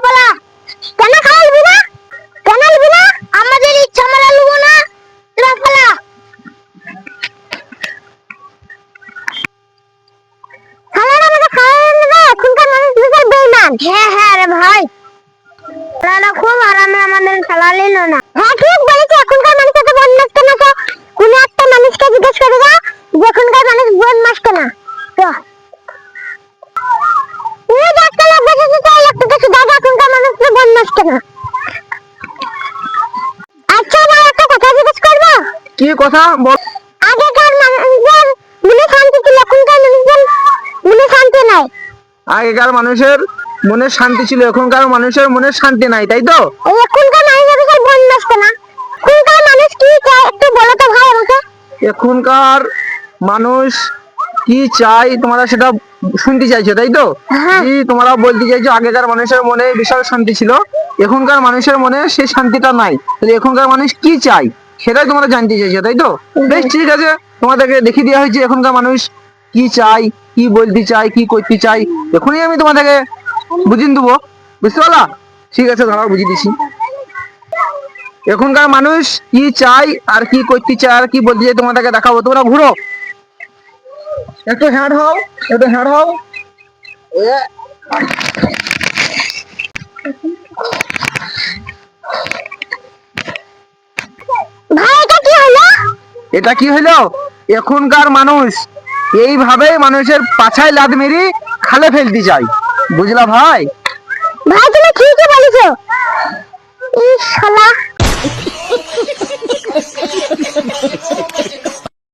পালা। কেন খাওয়াবি না? কেন নিবি না? আমাদের ইচ্ছা আমরা নেবো না। তোরা পালা। খালারা আমাকে খাওয়াবে না, এখনকার মানুষ বিশাল বেঈমান। হ্যাঁ হ্যাঁ রে ভাই, খালারা খুব আরামে আমাদের খেলা নিল না। হ্যাঁ ঠিক বলেছে, এখনকার মানুষ এত বদমাশ কেন? তো কোনো একটা মানুষকে জিজ্ঞেস করে যা যে এখনকার মানুষ বদমাশ কেন। তো এই যে একটা লোক বসেছে, সেই লোকটা দেখি দাদা এখনকার মানুষ বদমাশ কেন। আচ্ছা ভাই, একটা কথা জিজ্ঞেস করবো? কি কথা বল? আগেকার মানুষদের মনে শান্তি ছিল, এখনকার মানুষদের মনে শান্তি নাই। আগেকার মানুষের মনে শান্তি ছিল, এখনকার মানুষের মনে শান্তি নাই, তাই তো? এই এখনকার মানুষের বিশাল বদমাশ কেন? এখনকার মানুষ কি চায় একটু বলো তো ভাই আমাকে। এখনকার মানুষ কি চাই তোমরা সেটা শুনতে চাইছো, তাই তো? হ্যাঁ। কি তোমরা বলতে চাইছো আগেকার মানুষের মনে বিশাল শান্তি ছিল, এখনকার মানুষের মনে সেই শান্তিটা নাই, তাহলে এখনকার মানুষ কি চাই সেটাই তোমরা জানতে চাইছো, তাই তো? বেশ ঠিক আছে, তোমাদেরকে দেখিয়ে দেওয়া হয়েছে এখনকার মানুষ কি চাই, কি বলতে চাই, কি করতে চাই। এখনই আমি তোমাদেরকে বুঝিয়ে দেবো, বুঝতে পারলা? ঠিক আছে, দাঁড়াও বুঝিয়ে দিচ্ছি। এখনকার মানুষ কি চাই আর কি করতে চায় আর কি বলতে চাই তোমাদেরকে দেখাবো। তোমরা ঘুরো, একটু হ্যাঁ হও, একটু হ্যাঁ হও। ভাই এটা কি হলো? এটা কি হলো? এখনকার মানুষ এইভাবেই মানুষের পাছায় লাদ মেরি খালে ফেলতে চাই, বুঝলা ভাই? ভাই তুমি ঠিকই বলেছো। ইস শালা।